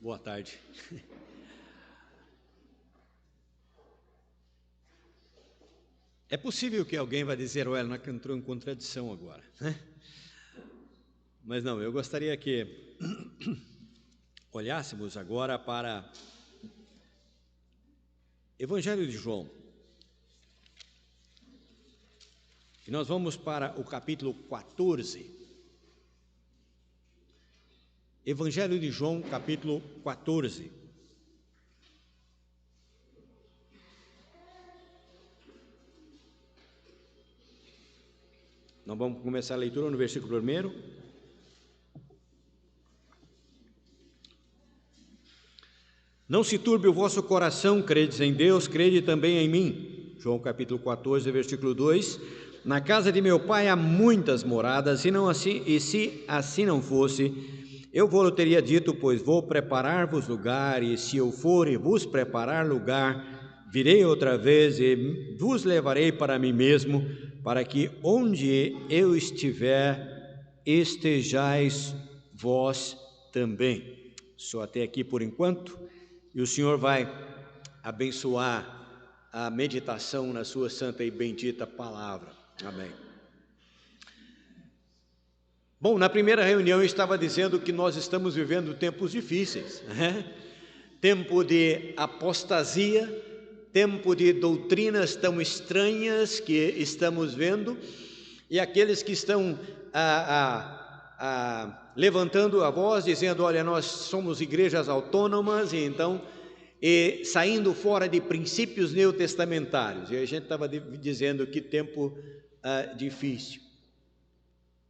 Boa tarde. É possível que alguém vai dizer, o Elna entrou em contradição agora, né? Mas não, eu gostaria que olhássemos agora para Evangelho de João. E nós vamos para o capítulo 14. Evangelho de João, capítulo 14. Nós vamos começar a leitura no versículo 1. Não se turbe o vosso coração, credes em Deus, crede também em mim. João capítulo 14, versículo 2. Na casa de meu pai há muitas moradas, e se assim não fosse, eu vou-lhe teria dito, pois vou preparar-vos lugar, e se eu for e vos preparar lugar, virei outra vez e vos levarei para mim mesmo, para que onde eu estiver, estejais vós também. Só até aqui por enquanto, e o Senhor vai abençoar a meditação na sua santa e bendita palavra. Amém. Bom, na primeira reunião eu estava dizendo que nós estamos vivendo tempos difíceis, né? Tempo de apostasia, tempo de doutrinas tão estranhas que estamos vendo, e aqueles que estão levantando a voz, dizendo, olha, nós somos igrejas autônomas, e saindo fora de princípios neotestamentários, e a gente estava dizendo que tempo difícil.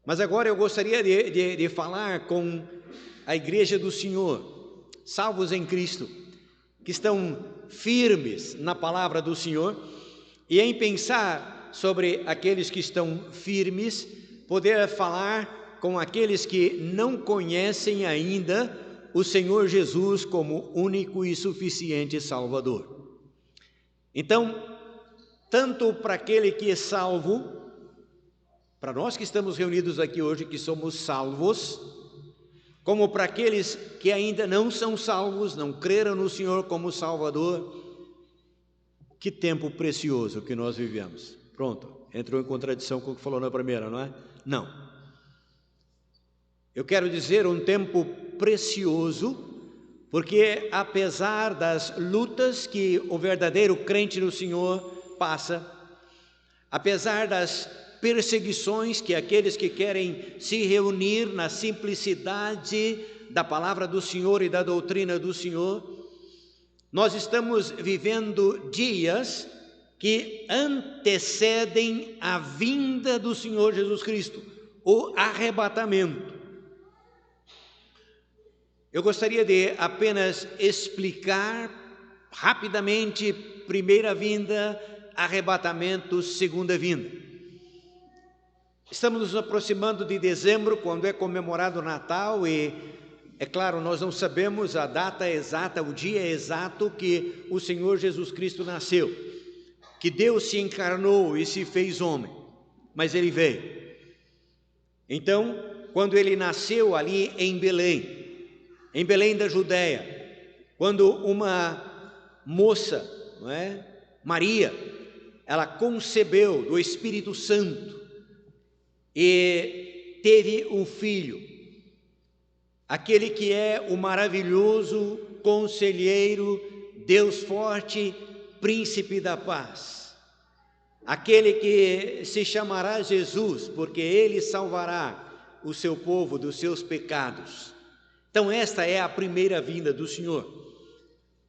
Mas agora eu gostaria de falar com a igreja do Senhor, salvos em Cristo, que estão firmes na palavra do Senhor, e em pensar sobre aqueles que estão firmes, poder falar com aqueles que não conhecem ainda o Senhor Jesus como único e suficiente Salvador. Então, tanto para aquele que é salvo, para nós que estamos reunidos aqui hoje, que somos salvos, como para aqueles que ainda não são salvos, não creram no Senhor como Salvador, que tempo precioso que nós vivemos. Pronto, entrou em contradição com o que falou na primeira, não é? Não. Eu quero dizer um tempo precioso, porque apesar das lutas que o verdadeiro crente no Senhor passa, apesar das perseguições que aqueles que querem se reunir na simplicidade da palavra do Senhor e da doutrina do Senhor, nós estamos vivendo dias que antecedem a vinda do Senhor Jesus Cristo, o arrebatamento. Eu gostaria de apenas explicar rapidamente primeira vinda, arrebatamento, segunda vinda. Estamos nos aproximando de dezembro, quando é comemorado o Natal, e é claro, nós não sabemos a data exata, o dia exato que o Senhor Jesus Cristo nasceu, que Deus se encarnou e se fez homem, mas Ele veio. Então, quando Ele nasceu ali em Belém da Judéia, quando uma moça, não é? Maria, ela concebeu do Espírito Santo e teve um filho, aquele que é o maravilhoso conselheiro, Deus forte, príncipe da paz, aquele que se chamará Jesus, porque ele salvará o seu povo dos seus pecados. Então esta é a primeira vinda do Senhor.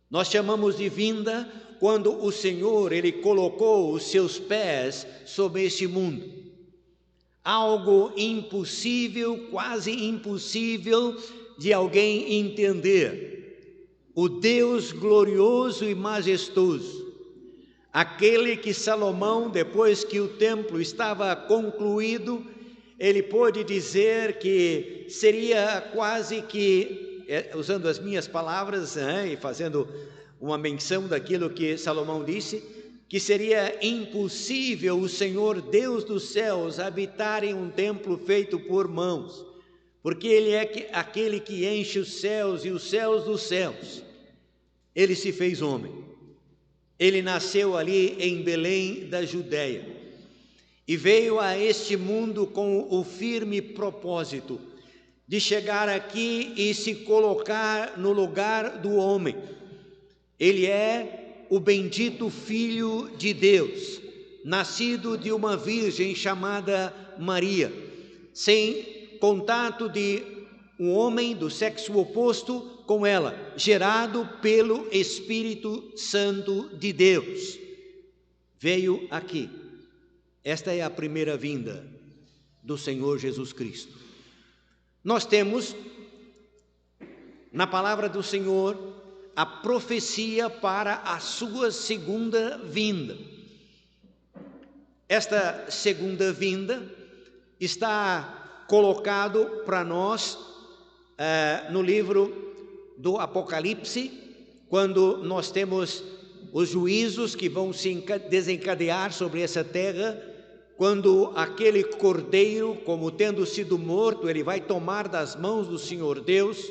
Nós chamamos de vinda quando o Senhor, Ele colocou os seus pés sobre este mundo. Algo impossível, quase impossível de alguém entender. O Deus glorioso e majestoso, aquele que Salomão, depois que o templo estava concluído, ele pôde dizer que seria quase que, usando as minhas palavras, e fazendo uma menção daquilo que Salomão disse, que seria impossível o Senhor Deus dos céus habitar em um templo feito por mãos, porque Ele é aquele que enche os céus e os céus dos céus. Ele se fez homem. Ele nasceu ali em Belém da Judéia e veio a este mundo com o firme propósito de chegar aqui e se colocar no lugar do homem. Ele é o bendito Filho de Deus, nascido de uma virgem chamada Maria, sem contato de um homem do sexo oposto com ela, gerado pelo Espírito Santo de Deus. Veio aqui. Esta é a primeira vinda do Senhor Jesus Cristo. Nós temos, na palavra do Senhor, a profecia para a sua segunda vinda. Esta segunda vinda está colocado para nós no livro do Apocalipse, quando nós temos os juízos que vão se desencadear sobre essa terra, quando aquele cordeiro, como tendo sido morto, ele vai tomar das mãos do Senhor Deus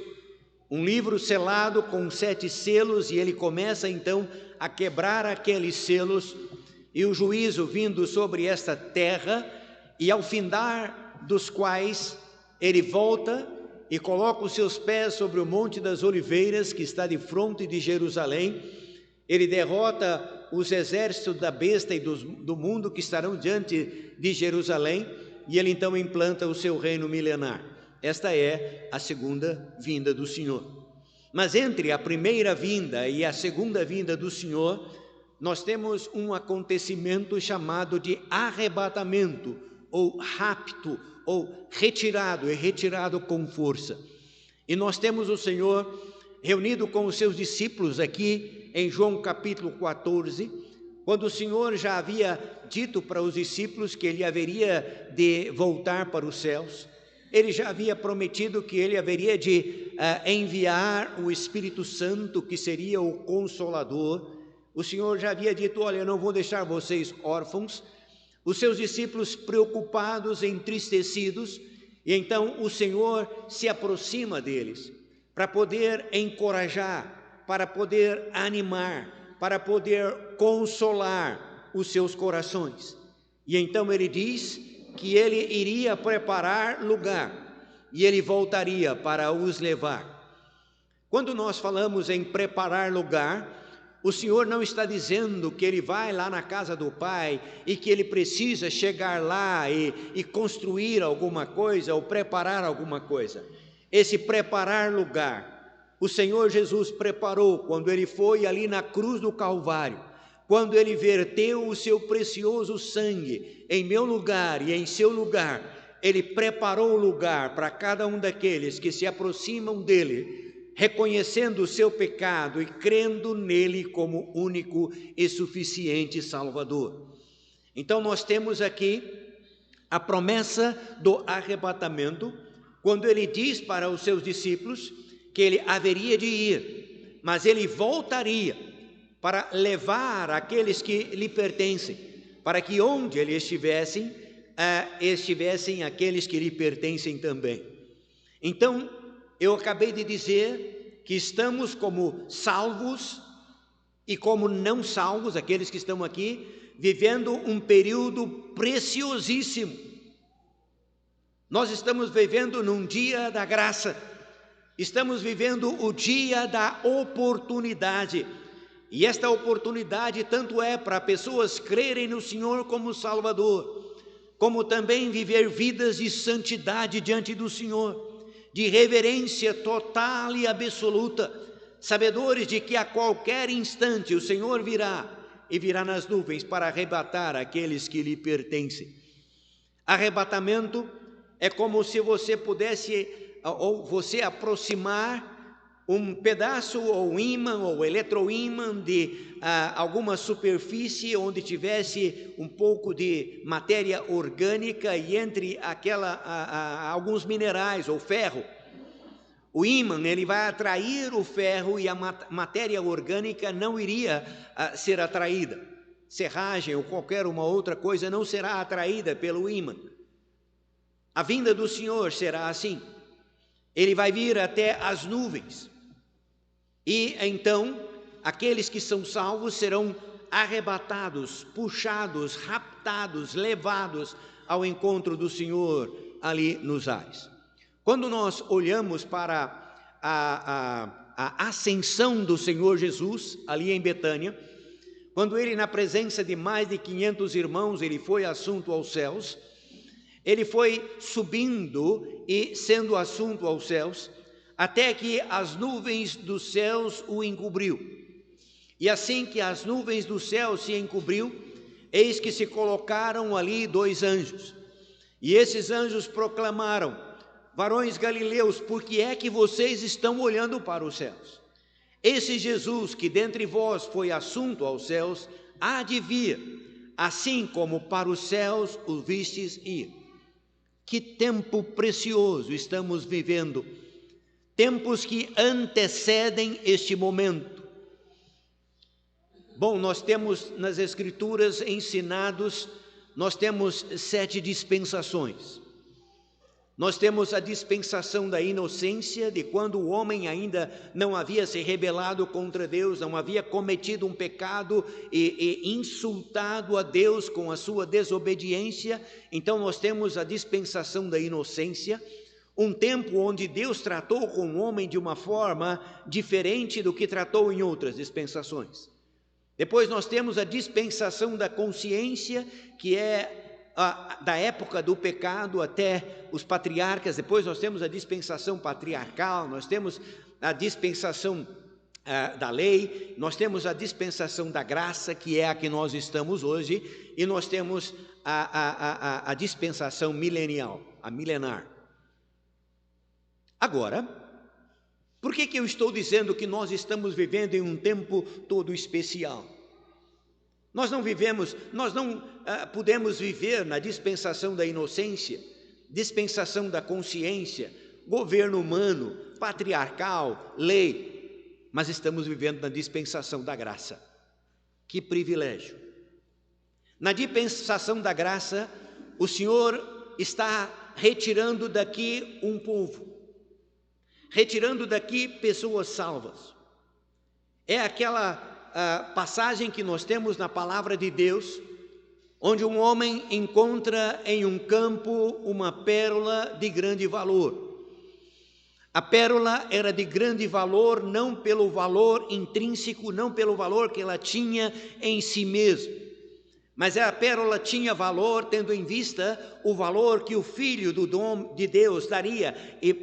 um livro selado com 7 selos, e ele começa então a quebrar aqueles selos, e o juízo vindo sobre esta terra, e ao findar dos quais ele volta e coloca os seus pés sobre o Monte das Oliveiras, que está de fronte de Jerusalém. Ele derrota os exércitos da besta e do mundo que estarão diante de Jerusalém, e ele então implanta o seu reino milenar. Esta é a segunda vinda do Senhor. Mas entre a primeira vinda e a segunda vinda do Senhor, nós temos um acontecimento chamado de arrebatamento, ou rapto, ou retirado com força. E nós temos o Senhor reunido com os seus discípulos aqui em João capítulo 14, quando o Senhor já havia dito para os discípulos que ele haveria de voltar para os céus. Ele já havia prometido que ele haveria de enviar o Espírito Santo, que seria o Consolador. O Senhor já havia dito: olha, eu não vou deixar vocês órfãos. Os seus discípulos preocupados, entristecidos, e então o Senhor se aproxima deles para poder encorajar, para poder animar, para poder consolar os seus corações. E então ele diz que ele iria preparar lugar e ele voltaria para os levar. Quando nós falamos em preparar lugar, o Senhor não está dizendo que ele vai lá na casa do Pai e que ele precisa chegar lá e construir alguma coisa ou preparar alguma coisa. Esse preparar lugar, o Senhor Jesus preparou quando ele foi ali na cruz do Calvário, quando ele verteu o seu precioso sangue em meu lugar e em seu lugar. Ele preparou o lugar para cada um daqueles que se aproximam dele, reconhecendo o seu pecado e crendo nele como único e suficiente Salvador. Então nós temos aqui a promessa do arrebatamento, quando ele diz para os seus discípulos que ele haveria de ir, mas ele voltaria para levar aqueles que lhe pertencem, para que onde ele estivessem aqueles que lhe pertencem também. Então, eu acabei de dizer que estamos como salvos e como não salvos, aqueles que estão aqui, vivendo um período preciosíssimo. Nós estamos vivendo num dia da graça, estamos vivendo o dia da oportunidade, e esta oportunidade tanto é para pessoas crerem no Senhor como Salvador, como também viver vidas de santidade diante do Senhor, de reverência total e absoluta, sabedores de que a qualquer instante o Senhor virá, e virá nas nuvens para arrebatar aqueles que lhe pertencem. Arrebatamento é como se você pudesse, ou você aproximar um pedaço ou um ímã ou eletroímã de alguma superfície onde tivesse um pouco de matéria orgânica e entre alguns minerais ou ferro. O ímã, ele vai atrair o ferro e a matéria orgânica não iria ser atraída. Serragem ou qualquer uma outra coisa não será atraída pelo ímã. A vinda do Senhor será assim. Ele vai vir até as nuvens. E então, aqueles que são salvos serão arrebatados, puxados, raptados, levados ao encontro do Senhor ali nos ares. Quando nós olhamos para a ascensão do Senhor Jesus ali em Betânia, quando ele, na presença de mais de 500 irmãos, ele foi assunto aos céus, ele foi subindo e sendo assunto aos céus, até que as nuvens dos céus o encobriu. E assim que as nuvens do céu se encobriu, eis que se colocaram ali 2 anjos. E esses anjos proclamaram: varões galileus, por que é que vocês estão olhando para os céus? Esse Jesus que dentre vós foi assunto aos céus, há de vir, assim como para os céus o vistes ir. Que tempo precioso estamos vivendo, tempos que antecedem este momento. Bom, nós temos nas Escrituras ensinados, nós temos 7 dispensações. Nós temos a dispensação da inocência, de quando o homem ainda não havia se rebelado contra Deus, não havia cometido um pecado e insultado a Deus com a sua desobediência. Então nós temos a dispensação da inocência, um tempo onde Deus tratou com o homem de uma forma diferente do que tratou em outras dispensações. Depois nós temos a dispensação da consciência, que é da época do pecado até os patriarcas. Depois nós temos a dispensação patriarcal, nós temos a dispensação da lei, nós temos a dispensação da graça, que é a que nós estamos hoje, e nós temos a dispensação milenial, a milenar. Agora, por que eu estou dizendo que nós estamos vivendo em um tempo todo especial? Nós não podemos viver na dispensação da inocência, dispensação da consciência, governo humano, patriarcal, lei, mas estamos vivendo na dispensação da graça. Que privilégio! Na dispensação da graça, o Senhor está retirando daqui um povo, retirando daqui pessoas salvas. É aquela passagem que nós temos na palavra de Deus, onde um homem encontra em um campo uma pérola de grande valor. A pérola era de grande valor não pelo valor intrínseco, não pelo valor que ela tinha em si mesma, mas a pérola tinha valor tendo em vista o valor que o Filho do dom de Deus daria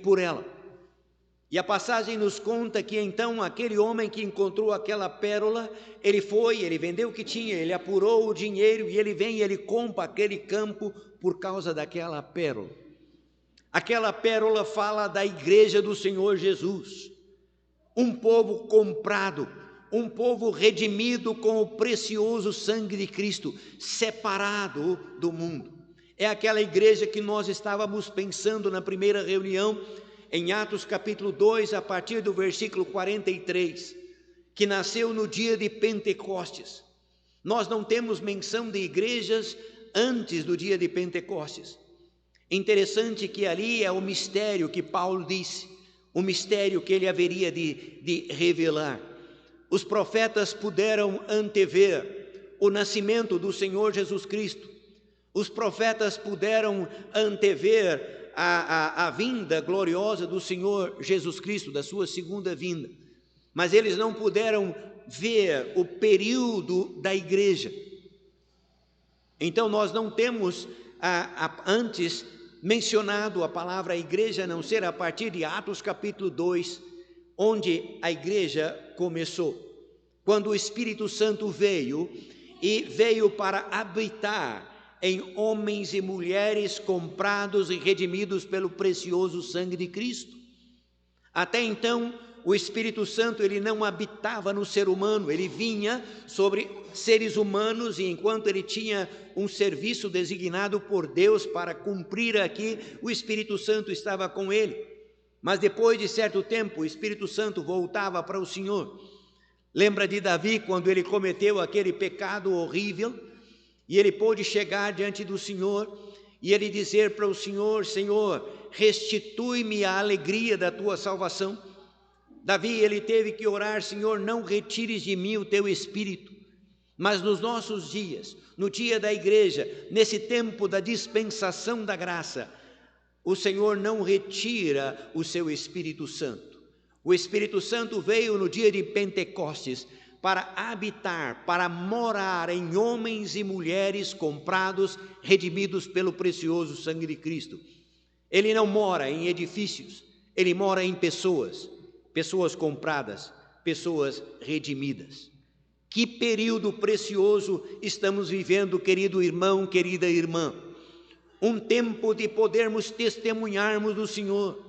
por ela. E a passagem nos conta que então aquele homem que encontrou aquela pérola, ele vendeu o que tinha, ele apurou o dinheiro e ele vem e ele compra aquele campo por causa daquela pérola. Aquela pérola fala da igreja do Senhor Jesus, um povo comprado, um povo redimido com o precioso sangue de Cristo, separado do mundo. É aquela igreja que nós estávamos pensando na primeira reunião, em Atos capítulo 2, a partir do versículo 43, que nasceu no dia de Pentecostes. Nós não temos menção de igrejas antes do dia de Pentecostes. Interessante que ali é o mistério que Paulo disse, o mistério que ele haveria de revelar. Os profetas puderam antever o nascimento do Senhor Jesus Cristo. Os profetas puderam antever a vinda gloriosa do Senhor Jesus Cristo, da sua segunda vinda, mas eles não puderam ver o período da igreja. Então nós não temos antes mencionado a palavra igreja, a não ser a partir de Atos capítulo 2, onde a igreja começou, quando o Espírito Santo veio para habitar em homens e mulheres comprados e redimidos pelo precioso sangue de Cristo. Até então, o Espírito Santo ele não habitava no ser humano, ele vinha sobre seres humanos, e enquanto ele tinha um serviço designado por Deus para cumprir aqui, o Espírito Santo estava com ele. Mas depois de certo tempo, o Espírito Santo voltava para o Senhor. Lembra de Davi, quando ele cometeu aquele pecado horrível, e ele pôde chegar diante do Senhor, e ele dizer para o Senhor: Senhor, restitui-me a alegria da tua salvação. Davi, ele teve que orar: Senhor, não retires de mim o teu espírito. Mas nos nossos dias, no dia da igreja, nesse tempo da dispensação da graça, o Senhor não retira o seu Espírito Santo. O Espírito Santo veio no dia de Pentecostes para habitar, para morar em homens e mulheres comprados, redimidos pelo precioso sangue de Cristo. Ele não mora em edifícios, ele mora em pessoas, pessoas compradas, pessoas redimidas. Que período precioso estamos vivendo, querido irmão, querida irmã. Um tempo de podermos testemunharmos do Senhor,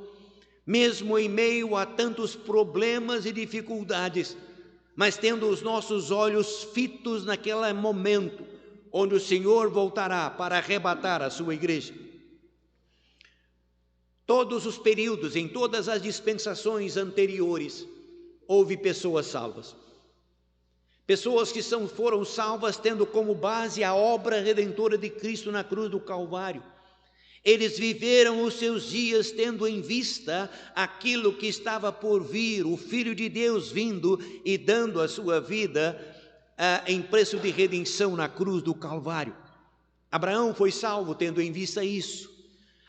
mesmo em meio a tantos problemas e dificuldades, mas tendo os nossos olhos fitos naquele momento, onde o Senhor voltará para arrebatar a sua igreja. Todos os períodos, em todas as dispensações anteriores, houve pessoas salvas. Pessoas que foram salvas tendo como base a obra redentora de Cristo na cruz do Calvário. Eles viveram os seus dias tendo em vista aquilo que estava por vir, o Filho de Deus vindo e dando a sua vida em preço de redenção na cruz do Calvário. Abraão foi salvo tendo em vista isso.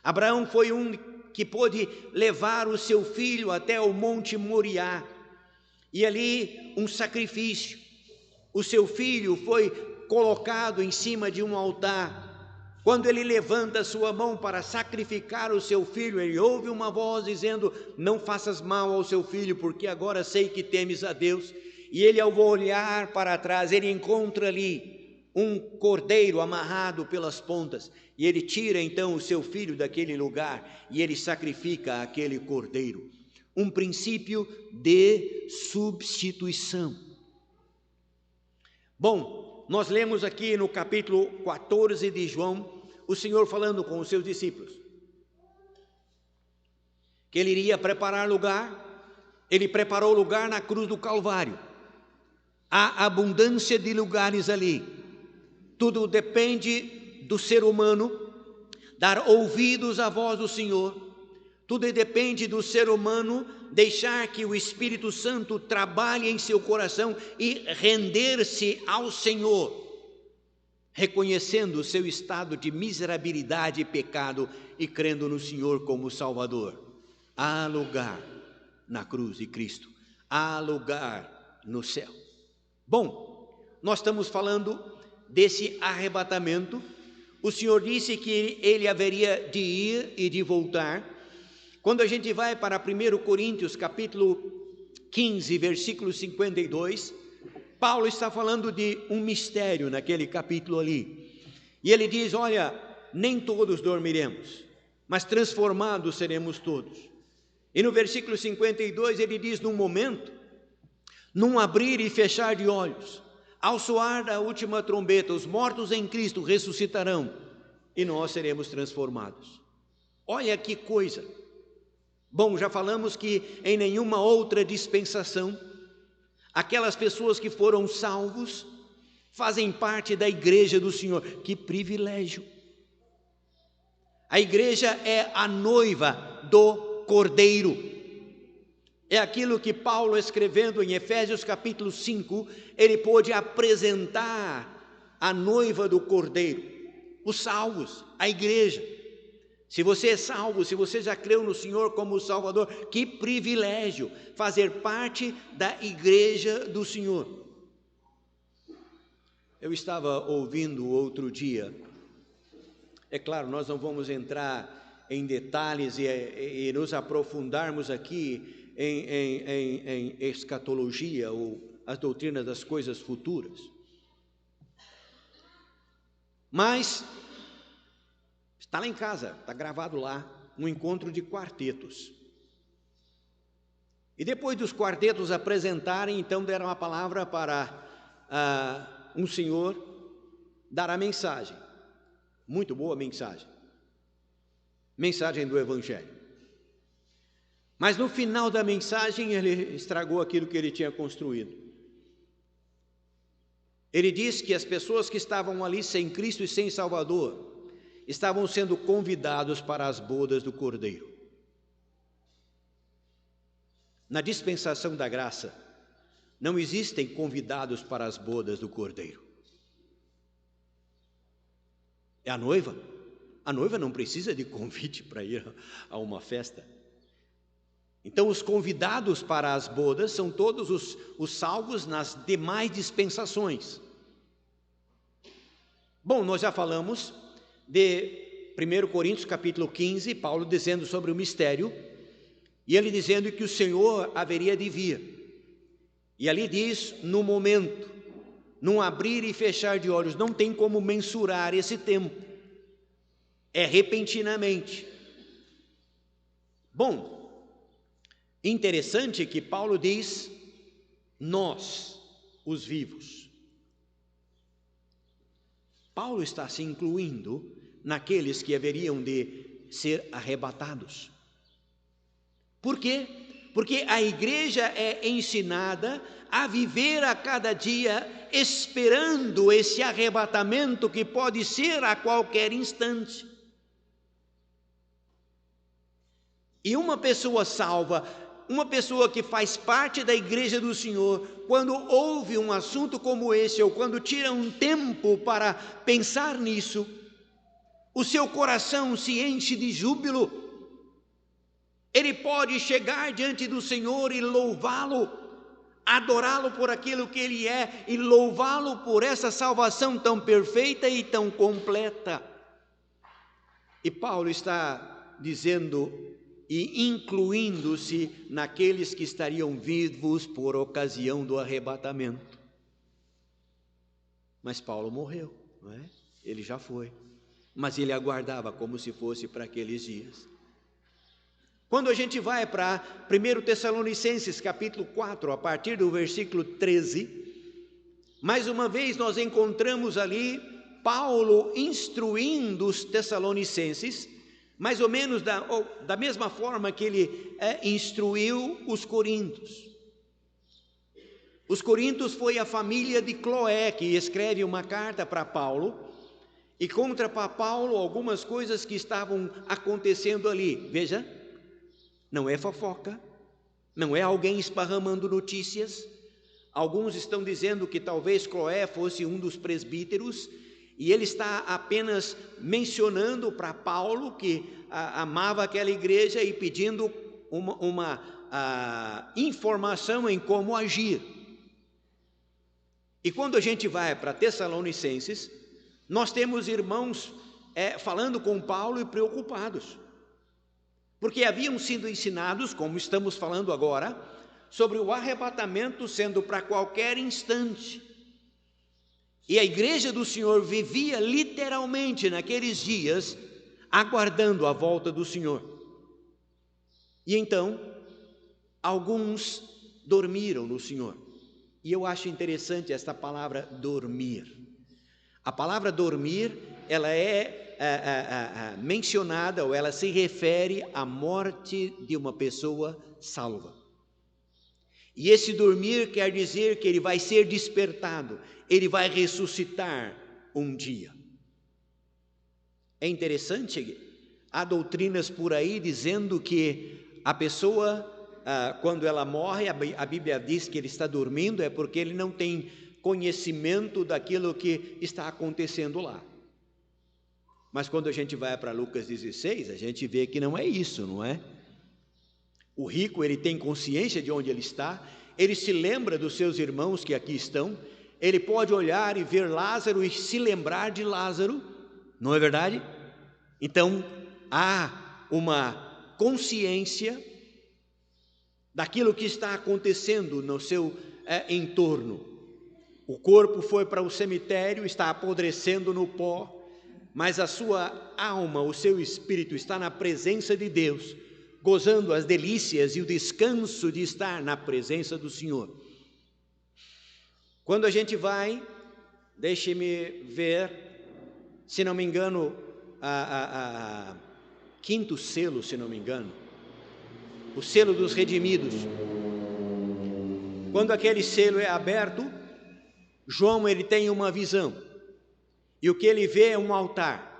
Abraão foi um que pôde levar o seu filho até o Monte Moriá, e ali um sacrifício. O seu filho foi colocado em cima de um altar. Quando ele levanta a sua mão para sacrificar o seu filho, ele ouve uma voz dizendo: não faças mal ao seu filho, porque agora sei que temes a Deus. E ele, ao olhar para trás, ele encontra ali um cordeiro amarrado pelas pontas, e ele tira então o seu filho daquele lugar, e ele sacrifica aquele cordeiro. Um princípio de substituição. Bom, nós lemos aqui no capítulo 14 de João, o Senhor falando com os seus discípulos, que Ele iria preparar lugar. Ele preparou lugar na cruz do Calvário. Há abundância de lugares ali. Tudo depende do ser humano dar ouvidos à voz do Senhor. Tudo depende do ser humano deixar que o Espírito Santo trabalhe em seu coração e render-se ao Senhor, reconhecendo o seu estado de miserabilidade e pecado e crendo no Senhor como Salvador. Há lugar na cruz de Cristo, há lugar no céu. Bom, nós estamos falando desse arrebatamento. O Senhor disse que Ele haveria de ir e de voltar. Quando a gente vai para 1 Coríntios, capítulo 15, versículo 52, Paulo está falando de um mistério naquele capítulo ali. E ele diz: olha, nem todos dormiremos, mas transformados seremos todos. E no versículo 52 ele diz: num momento, num abrir e fechar de olhos, ao soar da última trombeta, os mortos em Cristo ressuscitarão e nós seremos transformados. Olha que coisa! Bom, já falamos que em nenhuma outra dispensação, aquelas pessoas que foram salvos fazem parte da igreja do Senhor. Que privilégio! A igreja é a noiva do Cordeiro. É aquilo que Paulo, escrevendo em Efésios capítulo 5, ele pôde apresentar a noiva do Cordeiro, os salvos, a igreja. Se você é salvo, se você já creu no Senhor como Salvador, que privilégio fazer parte da igreja do Senhor. Eu estava ouvindo outro dia, é claro, nós não vamos entrar em detalhes e nos aprofundarmos aqui em escatologia ou as doutrinas das coisas futuras. Mas está lá em casa, está gravado lá, um encontro de quartetos. E depois dos quartetos apresentarem, então deram a palavra para um senhor dar a mensagem. Muito boa mensagem. Mensagem do Evangelho. Mas no final da mensagem ele estragou aquilo que ele tinha construído. Ele disse que as pessoas que estavam ali sem Cristo e sem Salvador estavam sendo convidados para as bodas do Cordeiro. Na dispensação da graça, não existem convidados para as bodas do Cordeiro. É a noiva. A noiva não precisa de convite para ir a uma festa. Então, os convidados para as bodas são todos os salvos nas demais dispensações. Bom, nós já falamos de 1 Coríntios capítulo 15, Paulo dizendo sobre o mistério, e ele dizendo que o Senhor haveria de vir. E ali diz, no momento, num abrir e fechar de olhos, não tem como mensurar esse tempo. É repentinamente. Bom, interessante que Paulo diz, nós, os vivos. Paulo está se incluindo naqueles que haveriam de ser arrebatados. Por quê? Porque a igreja é ensinada a viver a cada dia esperando esse arrebatamento que pode ser a qualquer instante. E uma pessoa salva, uma pessoa que faz parte da igreja do Senhor, quando ouve um assunto como esse, ou quando tira um tempo para pensar nisso, o seu coração se enche de júbilo. Ele pode chegar diante do Senhor e louvá-lo, adorá-lo por aquilo que Ele é e louvá-lo por essa salvação tão perfeita e tão completa. E Paulo está dizendo e incluindo-se naqueles que estariam vivos por ocasião do arrebatamento. Mas Paulo morreu, não é? Ele já foi, mas ele aguardava como se fosse para aqueles dias. Quando a gente vai para 1 Tessalonicenses capítulo 4, a partir do versículo 13, mais uma vez nós encontramos ali Paulo instruindo os tessalonicenses, mais ou menos da mesma forma que ele instruiu os coríntios. Os coríntios foi a família de Cloé que escreve uma carta para Paulo e conta para Paulo algumas coisas que estavam acontecendo ali. Veja, não é fofoca, não é alguém esparramando notícias. Alguns estão dizendo que talvez Cloé fosse um dos presbíteros, e ele está apenas mencionando para Paulo que amava aquela igreja e pedindo uma informação em como agir. E quando a gente vai para Tessalonicenses, nós temos irmãos falando com Paulo e preocupados, porque haviam sido ensinados, como estamos falando agora, sobre o arrebatamento sendo para qualquer instante. E a igreja do Senhor vivia literalmente naqueles dias, aguardando a volta do Senhor. E então, alguns dormiram no Senhor. E eu acho interessante esta palavra dormir. A palavra dormir, ela é mencionada, ou ela se refere à morte de uma pessoa salva. E esse dormir quer dizer que ele vai ser despertado, ele vai ressuscitar um dia. É interessante, há doutrinas por aí dizendo que a pessoa, quando ela morre, a Bíblia diz que ele está dormindo, é porque ele não tem conhecimento daquilo que está acontecendo lá. Mas quando a gente vai para Lucas 16, a gente vê que não é isso, não é? O rico, ele tem consciência de onde ele está, ele se lembra dos seus irmãos que aqui estão, ele pode olhar e ver Lázaro e se lembrar de Lázaro, não é verdade? Então, há uma consciência daquilo que está acontecendo no seu entorno. O corpo foi para o cemitério, está apodrecendo no pó, mas a sua alma, o seu espírito está na presença de Deus, gozando as delícias e o descanso de estar na presença do Senhor. Quando a gente vai, deixe-me ver, se não me engano, quinto selo, se não me engano, o selo dos redimidos. Quando aquele selo é aberto, João ele tem uma visão, e o que ele vê é um altar,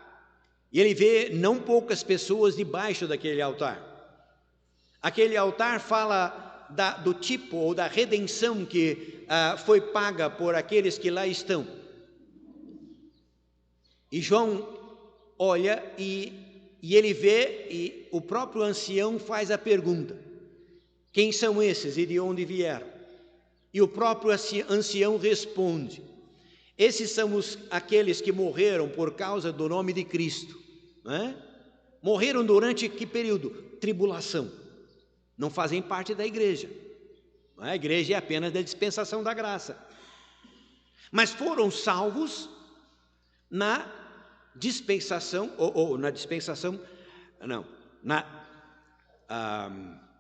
E ele vê não poucas pessoas debaixo daquele altar. Aquele altar fala do tipo ou da redenção que foi paga por aqueles que lá estão. E João olha e ele vê, e o próprio ancião faz a pergunta: quem são esses e de onde vieram? E o próprio ancião responde: esses são aqueles que morreram por causa do nome de Cristo. Não é? Morreram durante que período? Tribulação. Não fazem parte da igreja. A igreja é apenas da dispensação da graça. Mas foram salvos na dispensação, na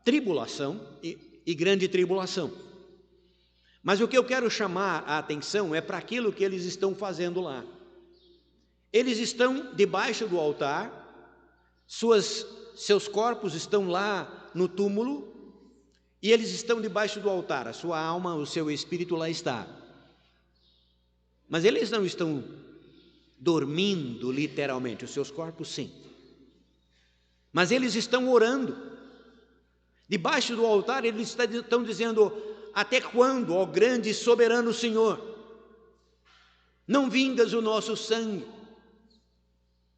tribulação e grande tribulação. Mas o que eu quero chamar a atenção é para aquilo que eles estão fazendo lá. Eles estão debaixo do altar, seus corpos estão lá no túmulo, e eles estão debaixo do altar, a sua alma, o seu espírito lá está. Mas eles não estão dormindo literalmente, os seus corpos sim. Mas eles estão orando. Debaixo do altar eles estão dizendo: até quando, ó grande e soberano Senhor, não vingas o nosso sangue?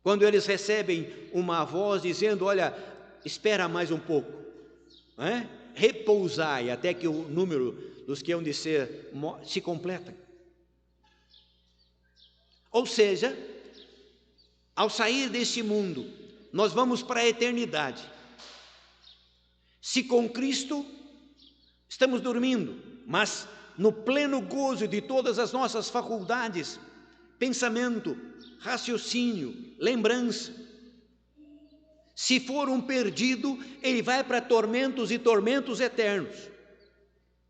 Quando eles recebem uma voz dizendo: olha, espera mais um pouco, não é? Repousai até que o número dos que hão de ser se completa. Ou seja, ao sair deste mundo, nós vamos para a eternidade. Se com Cristo estamos dormindo, mas no pleno gozo de todas as nossas faculdades, pensamento, raciocínio, lembrança. Se for um perdido, ele vai para tormentos e tormentos eternos,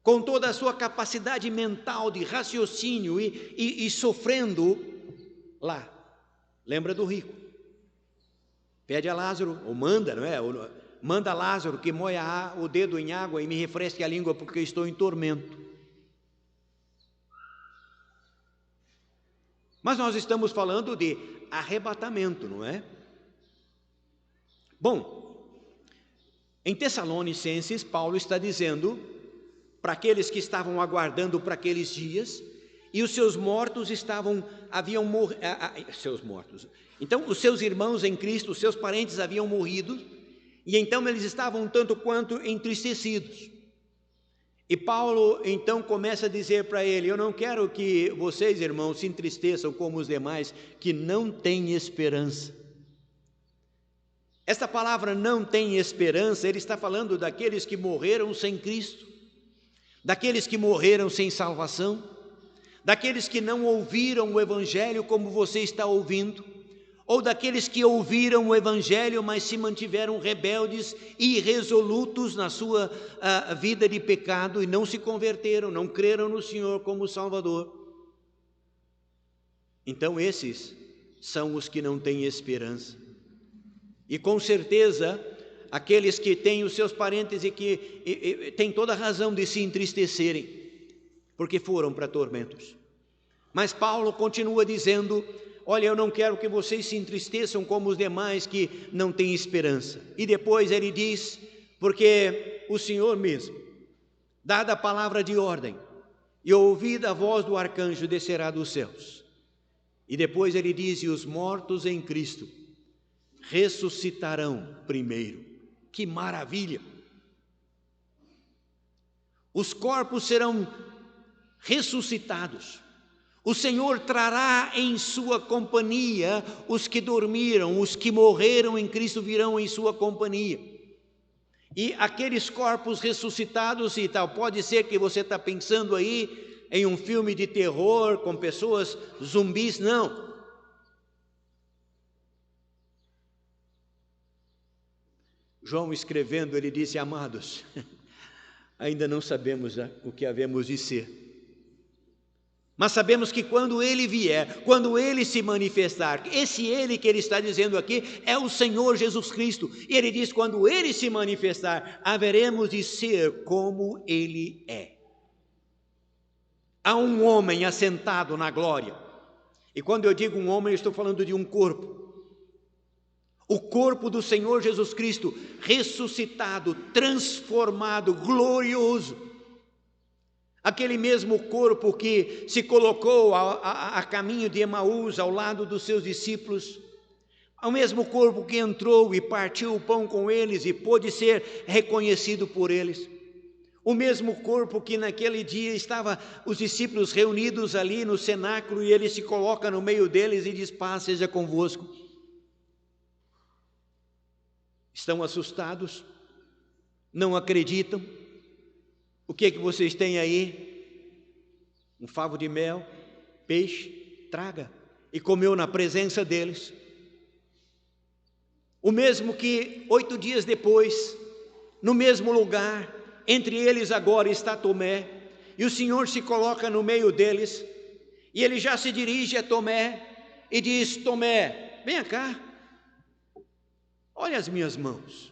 com toda a sua capacidade mental de raciocínio e sofrendo lá. Lembra do rico? Pede a Lázaro, ou manda, não é? Manda Lázaro que moia o dedo em água e me refresque a língua porque eu estou em tormento. Mas nós estamos falando de arrebatamento, não é? Bom, em Tessalonicenses, Paulo está dizendo para aqueles que estavam aguardando para aqueles dias, e os seus mortos haviam morrido, seus mortos. Então, os seus irmãos em Cristo, os seus parentes haviam morrido, e então eles estavam um tanto quanto entristecidos. E Paulo então começa a dizer para ele: eu não quero que vocês, irmãos, se entristeçam como os demais, que não têm esperança. Esta palavra não tem esperança, ele está falando daqueles que morreram sem Cristo, daqueles que morreram sem salvação, daqueles que não ouviram o Evangelho como você está ouvindo, ou daqueles que ouviram o Evangelho, mas se mantiveram rebeldes e irresolutos na sua vida de pecado e não se converteram, não creram no Senhor como Salvador. Então esses são os que não têm esperança. E com certeza, aqueles que têm os seus parentes e que têm toda a razão de se entristecerem, porque foram para tormentos. Mas Paulo continua dizendo: olha, eu não quero que vocês se entristeçam como os demais que não têm esperança. E depois ele diz: porque o Senhor mesmo, dada a palavra de ordem e ouvida a voz do arcanjo, descerá dos céus. E depois ele diz: e os mortos em Cristo ressuscitarão primeiro. Que maravilha! Os corpos serão ressuscitados. O Senhor trará em sua companhia os que dormiram, os que morreram em Cristo virão em sua companhia. E aqueles corpos ressuscitados e tal, pode ser que você está pensando aí em um filme de terror com pessoas zumbis, não. João escrevendo, ele disse: amados, ainda não sabemos o que havemos de ser. Mas sabemos que quando Ele vier, quando Ele se manifestar, esse Ele que Ele está dizendo aqui é o Senhor Jesus Cristo. E Ele diz: quando Ele se manifestar, haveremos de ser como Ele é. Há um homem assentado na glória. E quando eu digo um homem, eu estou falando de um corpo. O corpo do Senhor Jesus Cristo, ressuscitado, transformado, glorioso. Aquele mesmo corpo que se colocou a caminho de Emaús, ao lado dos seus discípulos, ao mesmo corpo que entrou e partiu o pão com eles e pôde ser reconhecido por eles. O mesmo corpo que naquele dia estava os discípulos reunidos ali no cenáculo e ele se coloca no meio deles e diz: paz seja convosco. Estão assustados? Não acreditam? O que é que vocês têm aí? Um favo de mel, peixe, traga. E comeu na presença deles. O mesmo que 8 dias depois, no mesmo lugar, entre eles agora está Tomé, e o Senhor se coloca no meio deles, e ele já se dirige a Tomé e diz: Tomé, venha cá. Olha as minhas mãos,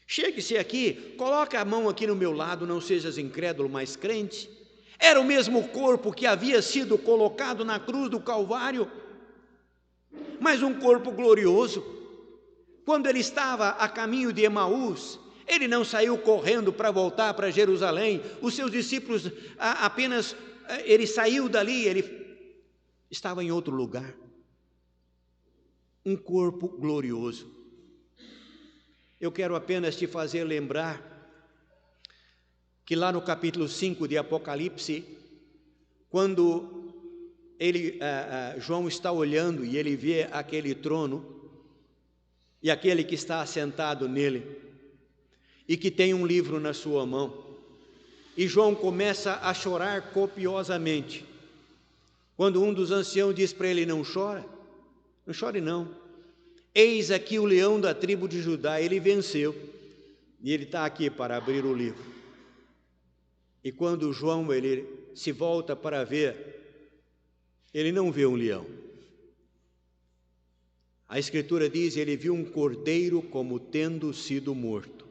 chegue-se aqui, coloca a mão aqui no meu lado, não sejas incrédulo, mas crente. Era o mesmo corpo que havia sido colocado na cruz do Calvário, mas um corpo glorioso. Quando ele estava a caminho de Emaús, ele não saiu correndo para voltar para Jerusalém, os seus discípulos apenas, ele saiu dali, ele estava em outro lugar. Um corpo glorioso. Eu quero apenas te fazer lembrar que lá no capítulo 5 de Apocalipse, quando João está olhando e ele vê aquele trono e aquele que está assentado nele e que tem um livro na sua mão, e João começa a chorar copiosamente, quando um dos anciãos diz para ele: não chora, não chore não. Eis aqui o leão da tribo de Judá, ele venceu, e ele está aqui para abrir o livro. E quando João ele se volta para ver, ele não vê um leão. A Escritura diz: ele viu um cordeiro como tendo sido morto.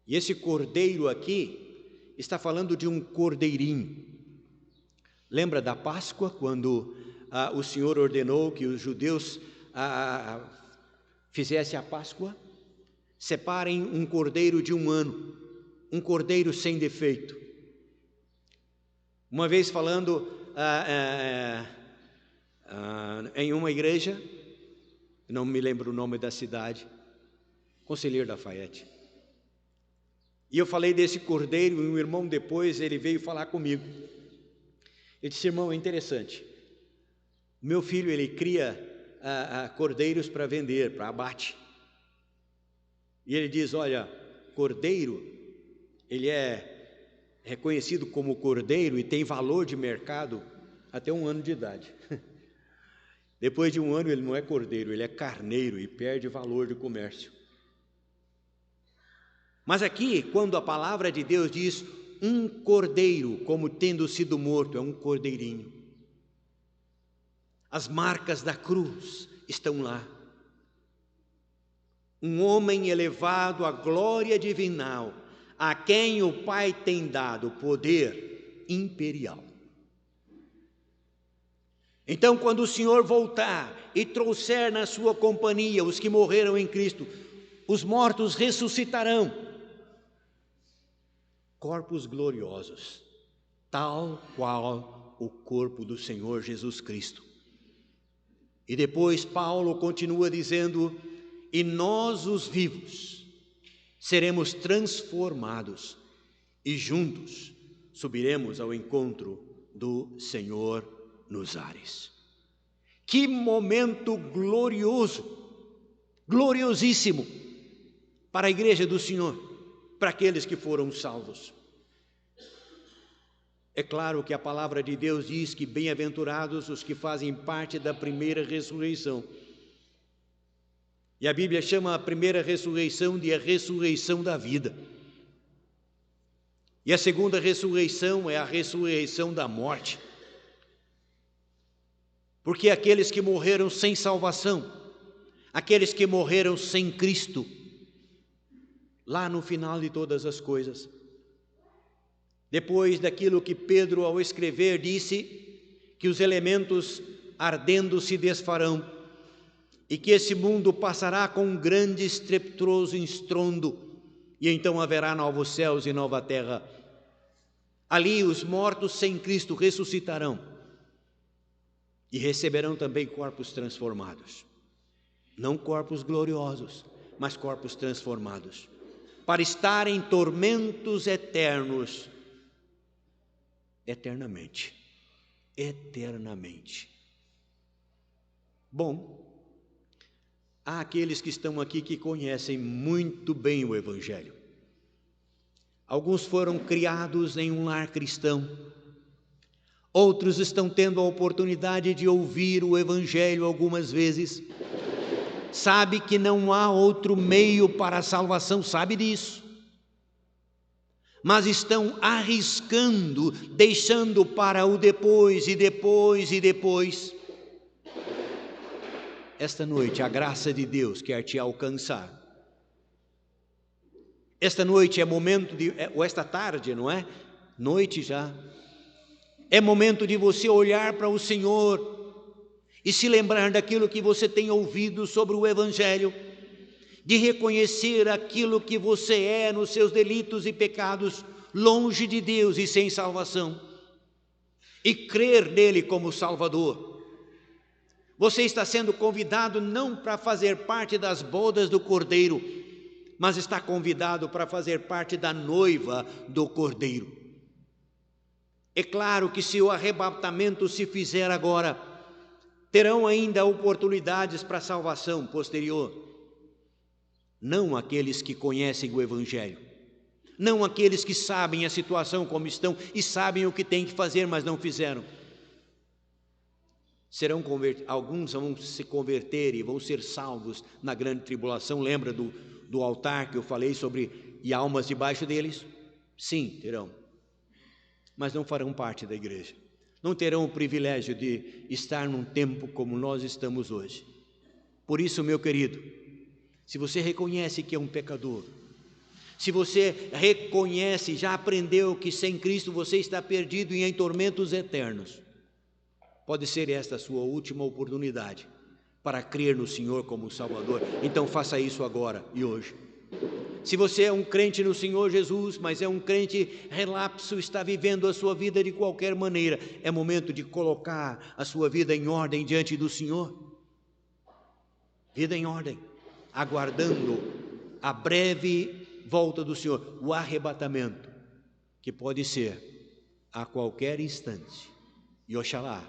E esse cordeiro aqui está falando de um cordeirinho. Lembra da Páscoa, quando o Senhor ordenou que os judeus fizessem a Páscoa? Separem um cordeiro de 1 ano, um cordeiro sem defeito. Uma vez falando em uma igreja, não me lembro o nome da cidade, Conselheiro Lafayette, e eu falei desse cordeiro, e um irmão depois ele veio falar comigo. Ele disse: irmão, é interessante, meu filho ele cria cordeiros para vender, para abate. E ele diz: olha, cordeiro, ele é reconhecido como cordeiro e tem valor de mercado até 1 ano de idade. Depois de 1 ano ele não é cordeiro, ele é carneiro e perde valor de comércio. Mas aqui, quando a palavra de Deus diz um cordeiro como tendo sido morto, é um cordeirinho. As marcas da cruz estão lá. Um homem elevado à glória divinal, a quem o Pai tem dado poder imperial. Então, quando o Senhor voltar e trouxer na sua companhia os que morreram em Cristo, os mortos ressuscitarão, corpos gloriosos, tal qual o corpo do Senhor Jesus Cristo. E depois Paulo continua dizendo: e nós os vivos seremos transformados e juntos subiremos ao encontro do Senhor nos ares. Que momento glorioso, gloriosíssimo para a igreja do Senhor, para aqueles que foram salvos. É claro que a palavra de Deus diz que bem-aventurados os que fazem parte da primeira ressurreição. E a Bíblia chama a primeira ressurreição de a ressurreição da vida. E a segunda ressurreição é a ressurreição da morte. Porque aqueles que morreram sem salvação, aqueles que morreram sem Cristo, lá no final de todas as coisas, depois daquilo que Pedro, ao escrever, disse que os elementos ardendo se desfarão e que esse mundo passará com um grande estrepitoso estrondo, e então haverá novos céus e nova terra. Ali os mortos sem Cristo ressuscitarão e receberão também corpos transformados. Não corpos gloriosos, mas corpos transformados, para estar em tormentos eternos, eternamente. Bom, há aqueles que estão aqui que conhecem muito bem o Evangelho. Alguns foram criados em um lar cristão, outros estão tendo a oportunidade de ouvir o Evangelho algumas vezes. Sabe que não há outro meio para a salvação, sabe disso. Mas estão arriscando, deixando para o depois e depois e depois. Esta noite a graça de Deus quer te alcançar. Esta noite é momento ou esta tarde, não é? Noite já. É momento de você olhar para o Senhor e se lembrar daquilo que você tem ouvido sobre o Evangelho, de reconhecer aquilo que você é nos seus delitos e pecados, longe de Deus e sem salvação, e crer nele como Salvador. Você está sendo convidado não para fazer parte das bodas do Cordeiro, mas está convidado para fazer parte da noiva do Cordeiro. É claro que se o arrebatamento se fizer agora, terão ainda oportunidades para a salvação posterior. Não aqueles que conhecem o Evangelho, não aqueles que sabem a situação como estão e sabem o que têm que fazer, mas não fizeram. Alguns vão se converter e vão ser salvos na grande tribulação. Lembra do altar que eu falei sobre e almas debaixo deles? Sim, terão, mas não farão parte da igreja. Não terão o privilégio de estar num tempo como nós estamos hoje. Por isso, meu querido, se você reconhece que é um pecador, se você reconhece, já aprendeu que sem Cristo você está perdido e em tormentos eternos, pode ser esta a sua última oportunidade para crer no Senhor como Salvador. Então faça isso agora e hoje. Se você é um crente no Senhor Jesus, mas é um crente relapso, está vivendo a sua vida de qualquer maneira, é momento de colocar a sua vida em ordem diante do Senhor. Vida em ordem, aguardando a breve volta do Senhor, o arrebatamento, que pode ser a qualquer instante. E oxalá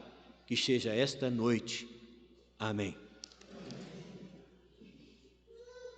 que seja esta noite. Amém.